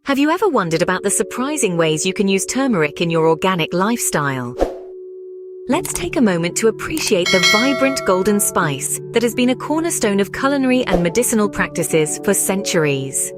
Have you ever wondered about the surprising ways you can use turmeric in your organic lifestyle? Let's take a moment to appreciate the vibrant golden spice that has been a cornerstone of culinary and medicinal practices for centuries.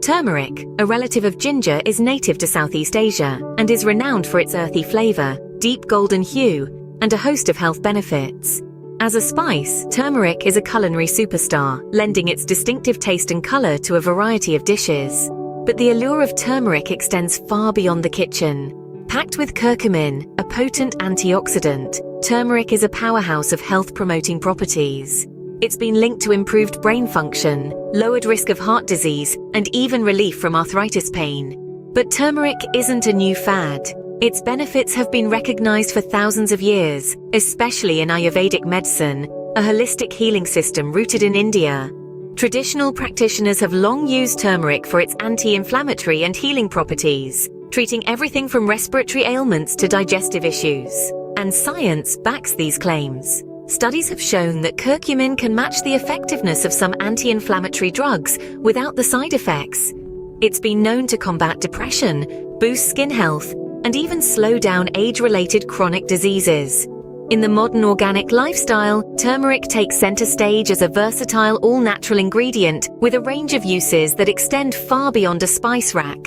Turmeric, a relative of ginger, is native to Southeast Asia and is renowned for its earthy flavor, deep golden hue, and a host of health benefits. As a spice, turmeric is a culinary superstar, lending its distinctive taste and color to a variety of dishes. But the allure of turmeric extends far beyond the kitchen. Packed with curcumin, a potent antioxidant, turmeric is a powerhouse of health-promoting properties. It's been linked to improved brain function, lowered risk of heart disease, and even relief from arthritis pain. But turmeric isn't a new fad. Its benefits have been recognized for thousands of years, especially in Ayurvedic medicine, a holistic healing system rooted in India. Traditional practitioners have long used turmeric for its anti-inflammatory and healing properties, treating everything from respiratory ailments to digestive issues. And science backs these claims. Studies have shown that curcumin can match the effectiveness of some anti-inflammatory drugs without the side effects. It's been known to combat depression, boost skin health, and even slow down age-related chronic diseases. In the modern organic lifestyle, turmeric takes center stage as a versatile, all-natural ingredient with a range of uses that extend far beyond a spice rack.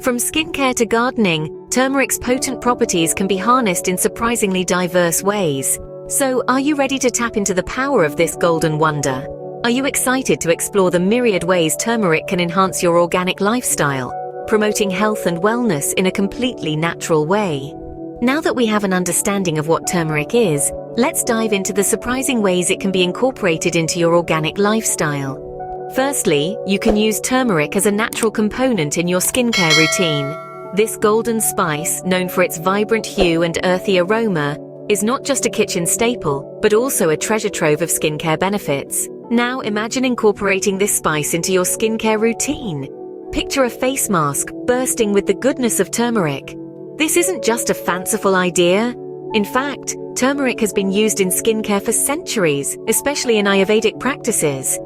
From skincare to gardening, turmeric's potent properties can be harnessed in surprisingly diverse ways. So, are you ready to tap into the power of this golden wonder? Are you excited to explore the myriad ways turmeric can enhance your organic lifestyle, promoting health and wellness in a completely natural way? Now that we have an understanding of what turmeric is, let's dive into the surprising ways it can be incorporated into your organic lifestyle. Firstly, you can use turmeric as a natural component in your skincare routine. This golden spice, known for its vibrant hue and earthy aroma, is not just a kitchen staple, but also a treasure trove of skincare benefits. Now imagine incorporating this spice into your skincare routine. Picture a face mask bursting with the goodness of turmeric. This isn't just a fanciful idea. In fact, turmeric has been used in skincare for centuries, especially in Ayurvedic practices.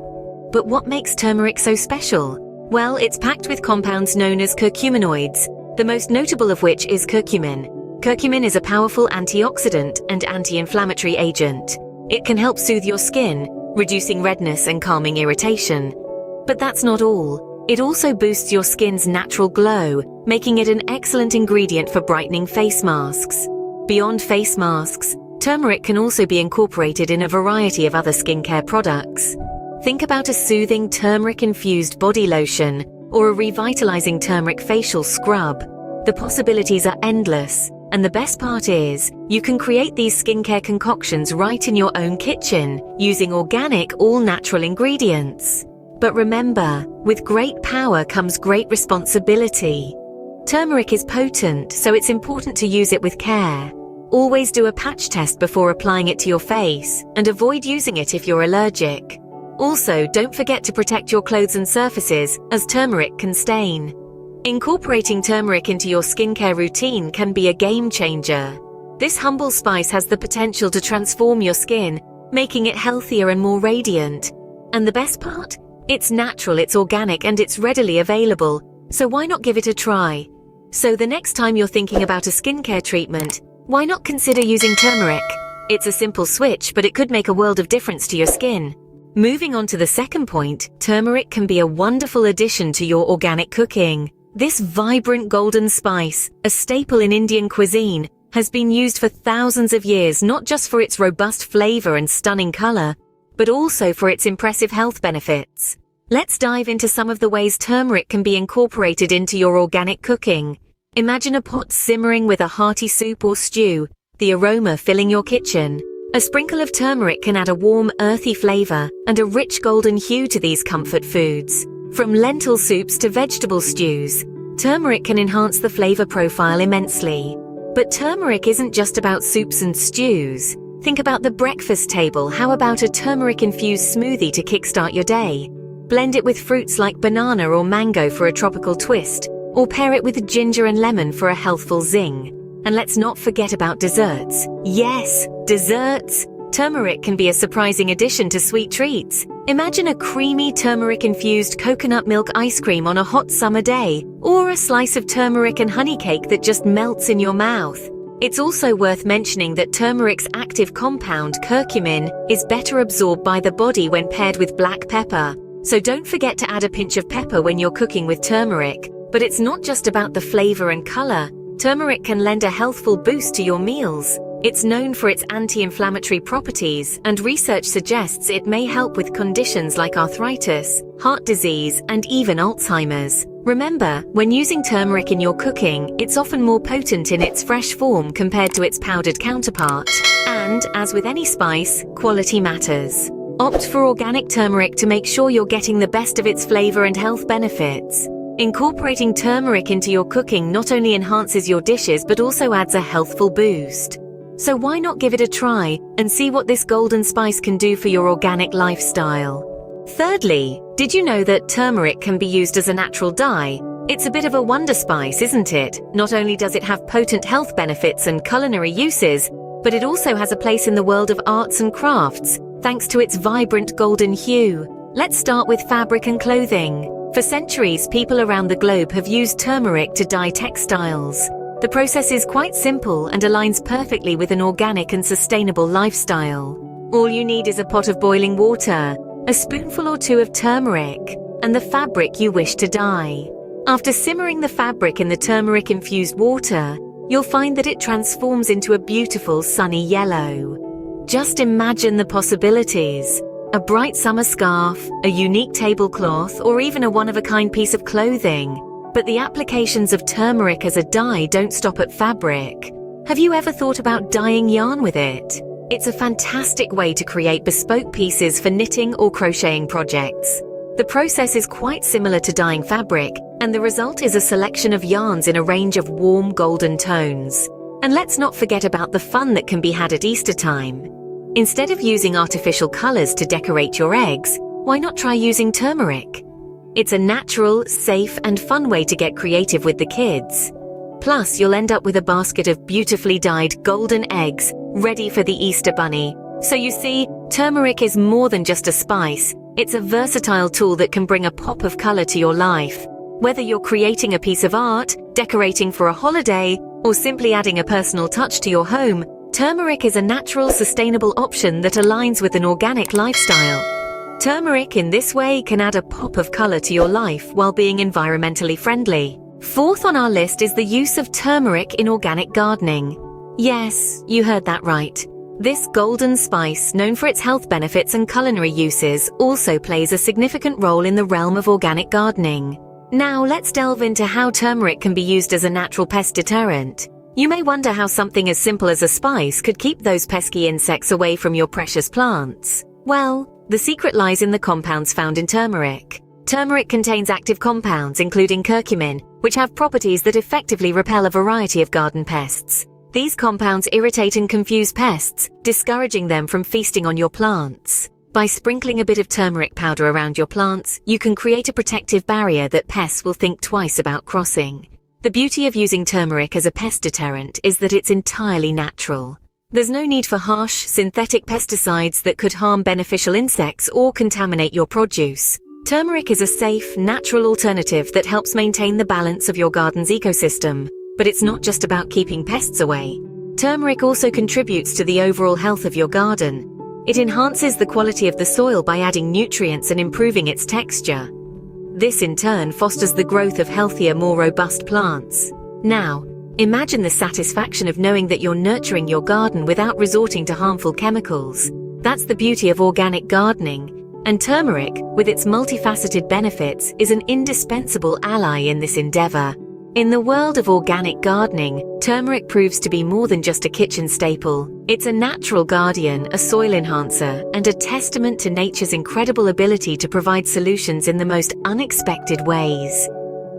But what makes turmeric so special? Well, it's packed with compounds known as curcuminoids, the most notable of which is curcumin. Curcumin is a powerful antioxidant and anti-inflammatory agent. It can help soothe your skin, reducing redness and calming irritation. But that's not all. It also boosts your skin's natural glow, making it an excellent ingredient for brightening face masks. Beyond face masks, turmeric can also be incorporated in a variety of other skincare products. Think about a soothing turmeric-infused body lotion or a revitalizing turmeric facial scrub. The possibilities are endless, and the best part is, you can create these skincare concoctions right in your own kitchen, using organic, all-natural ingredients. But remember, with great power comes great responsibility. Turmeric is potent, so it's important to use it with care. Always do a patch test before applying it to your face, and avoid using it if you're allergic. Also, don't forget to protect your clothes and surfaces, as turmeric can stain. Incorporating turmeric into your skincare routine can be a game changer. This humble spice has the potential to transform your skin, making it healthier and more radiant. And the best part? It's natural, it's organic, and it's readily available, so why not give it a try? So the next time you're thinking about a skincare treatment, why not consider using turmeric? It's a simple switch, but it could make a world of difference to your skin. Moving on to the second point, turmeric can be a wonderful addition to your organic cooking. This vibrant golden spice, a staple in Indian cuisine, has been used for thousands of years, not just for its robust flavor and stunning color, but also for its impressive health benefits. Let's dive into some of the ways turmeric can be incorporated into your organic cooking. Imagine a pot simmering with a hearty soup or stew, the aroma filling your kitchen. A sprinkle of turmeric can add a warm, earthy flavor and a rich golden hue to these comfort foods. From lentil soups to vegetable stews, turmeric can enhance the flavor profile immensely. But turmeric isn't just about soups and stews. Think about the breakfast table. How about a turmeric-infused smoothie to kickstart your day? Blend it with fruits like banana or mango for a tropical twist, or pair it with ginger and lemon for a healthful zing. And let's not forget about desserts. Yes, desserts! turmeric can be a surprising addition to sweet treats. Imagine a creamy turmeric-infused coconut milk ice cream on a hot summer day, or a slice of turmeric and honey cake that just melts in your mouth. It's also worth mentioning that turmeric's active compound, curcumin, is better absorbed by the body when paired with black pepper. So don't forget to add a pinch of pepper when you're cooking with turmeric. But it's not just about the flavor and color. Turmeric can lend a healthful boost to your meals. It's known for its anti-inflammatory properties, and research suggests it may help with conditions like arthritis, heart disease, and even Alzheimer's. Remember, when using turmeric in your cooking, it's often more potent in its fresh form compared to its powdered counterpart. And, as with any spice, quality matters. Opt for organic turmeric to make sure you're getting the best of its flavor and health benefits. Incorporating turmeric into your cooking not only enhances your dishes but also adds a healthful boost. So why not give it a try and see what this golden spice can do for your organic lifestyle? Thirdly, did you know that turmeric can be used as a natural dye? It's a bit of a wonder spice, isn't it? Not only does it have potent health benefits and culinary uses, but it also has a place in the world of arts and crafts, thanks to its vibrant golden hue. Let's start with fabric and clothing. For centuries, people around the globe have used turmeric to dye textiles. The process is quite simple and aligns perfectly with an organic and sustainable lifestyle. All you need is a pot of boiling water, a spoonful or two of turmeric, and the fabric you wish to dye. After simmering the fabric in the turmeric-infused water, you'll find that it transforms into a beautiful sunny yellow. Just imagine the possibilities. A bright summer scarf, a unique tablecloth, or even a one-of-a-kind piece of clothing. But the applications of turmeric as a dye don't stop at fabric. Have you ever thought about dyeing yarn with it? It's a fantastic way to create bespoke pieces for knitting or crocheting projects. The process is quite similar to dyeing fabric, and the result is a selection of yarns in a range of warm golden tones. And let's not forget about the fun that can be had at Easter time. Instead of using artificial colors to decorate your eggs, why not try using turmeric? It's a natural, safe, and fun way to get creative with the kids. Plus, you'll end up with a basket of beautifully dyed golden eggs, ready for the Easter bunny. So you see, turmeric is more than just a spice. It's a versatile tool that can bring a pop of color to your life. Whether you're creating a piece of art, decorating for a holiday, or simply adding a personal touch to your home, turmeric is a natural, sustainable option that aligns with an organic lifestyle. Turmeric in this way can add a pop of color to your life while being environmentally friendly. Fourth on our list is the use of turmeric in organic gardening. Yes, you heard that right. This golden spice, known for its health benefits and culinary uses, also plays a significant role in the realm of organic gardening. Now let's delve into how turmeric can be used as a natural pest deterrent. You may wonder how something as simple as a spice could keep those pesky insects away from your precious plants. Well, the secret lies in the compounds found in turmeric. Turmeric contains active compounds, including curcumin, which have properties that effectively repel a variety of garden pests. These compounds irritate and confuse pests, discouraging them from feasting on your plants. By sprinkling a bit of turmeric powder around your plants, you can create a protective barrier that pests will think twice about crossing. The beauty of using turmeric as a pest deterrent is that it's entirely natural. There's no need for harsh, synthetic pesticides that could harm beneficial insects or contaminate your produce. Turmeric is a safe, natural alternative that helps maintain the balance of your garden's ecosystem. But it's not just about keeping pests away. Turmeric also contributes to the overall health of your garden. It enhances the quality of the soil by adding nutrients and improving its texture. This in turn fosters the growth of healthier, more robust plants. Now, imagine the satisfaction of knowing that you're nurturing your garden without resorting to harmful chemicals. That's the beauty of organic gardening. And turmeric, with its multifaceted benefits, is an indispensable ally in this endeavor. In the world of organic gardening, turmeric proves to be more than just a kitchen staple. It's a natural guardian, a soil enhancer, and a testament to nature's incredible ability to provide solutions in the most unexpected ways.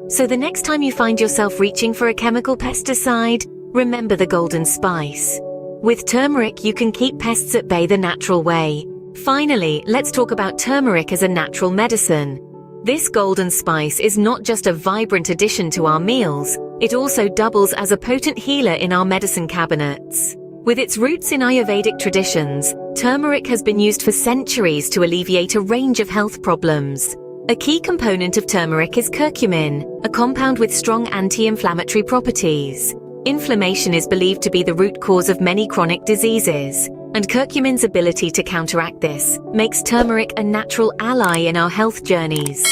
So the next time you find yourself reaching for a chemical pesticide, remember the golden spice. With turmeric, you can keep pests at bay the natural way. Finally, let's talk about turmeric as a natural medicine. This golden spice is not just a vibrant addition to our meals, it also doubles as a potent healer in our medicine cabinets. With its roots in Ayurvedic traditions, turmeric has been used for centuries to alleviate a range of health problems. A key component of turmeric is curcumin, a compound with strong anti-inflammatory properties. Inflammation is believed to be the root cause of many chronic diseases, and curcumin's ability to counteract this makes turmeric a natural ally in our health journeys.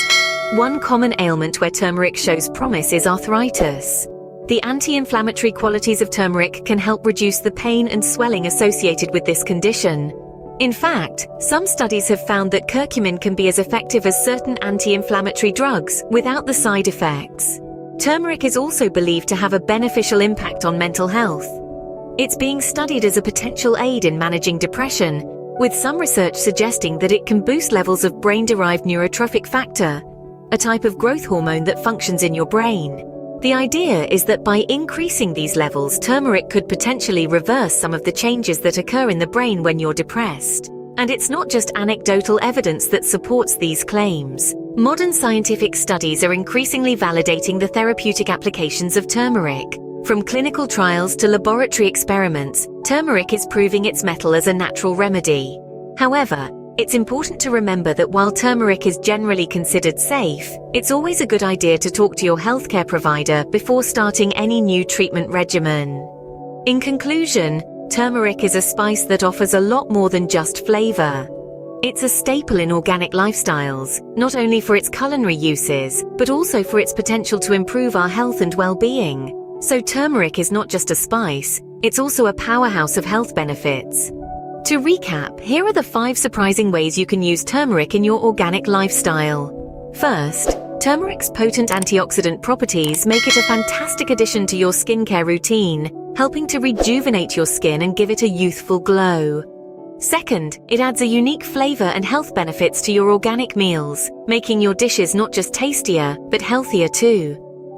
One common ailment where turmeric shows promise is arthritis. The anti-inflammatory qualities of turmeric can help reduce the pain and swelling associated with this condition. In fact, some studies have found that curcumin can be as effective as certain anti-inflammatory drugs without the side effects. Turmeric is also believed to have a beneficial impact on mental health. It's being studied as a potential aid in managing depression, with some research suggesting that it can boost levels of brain-derived neurotrophic factor, a type of growth hormone that functions in your brain. The idea is that by increasing these levels, turmeric could potentially reverse some of the changes that occur in the brain when you're depressed. And it's not just anecdotal evidence that supports these claims. Modern scientific studies are increasingly validating the therapeutic applications of turmeric. From clinical trials to laboratory experiments, turmeric is proving its mettle as a natural remedy. However, it's important to remember that while turmeric is generally considered safe, it's always a good idea to talk to your healthcare provider before starting any new treatment regimen. In conclusion, turmeric is a spice that offers a lot more than just flavor. It's a staple in organic lifestyles, not only for its culinary uses, but also for its potential to improve our health and well-being. So turmeric is not just a spice, it's also a powerhouse of health benefits. To recap, here are the 5 surprising ways you can use turmeric in your organic lifestyle. First, turmeric's potent antioxidant properties make it a fantastic addition to your skincare routine, helping to rejuvenate your skin and give it a youthful glow. Second, it adds a unique flavor and health benefits to your organic meals, making your dishes not just tastier, but healthier too.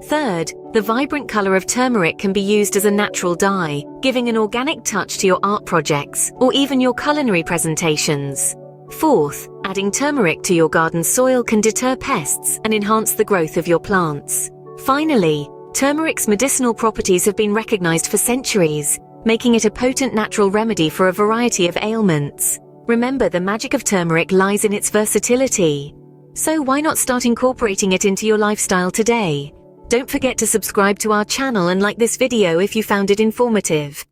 Third, the vibrant color of turmeric can be used as a natural dye, giving an organic touch to your art projects or even your culinary presentations. Fourth, adding turmeric to your garden soil can deter pests and enhance the growth of your plants. Finally, turmeric's medicinal properties have been recognized for centuries, making it a potent natural remedy for a variety of ailments. Remember, the magic of turmeric lies in its versatility. So why not start incorporating it into your lifestyle today? Don't forget to subscribe to our channel and like this video if you found it informative.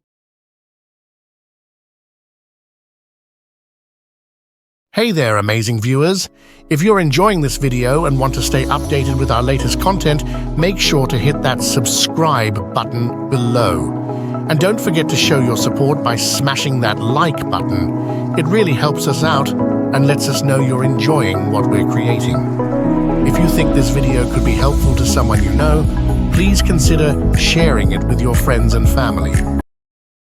Hey there, amazing viewers! If you're enjoying this video and want to stay updated with our latest content, make sure to hit that subscribe button below. And don't forget to show your support by smashing that like button. It really helps us out and lets us know you're enjoying what we're creating. If you think this video could be helpful to someone you know, please consider sharing it with your friends and family.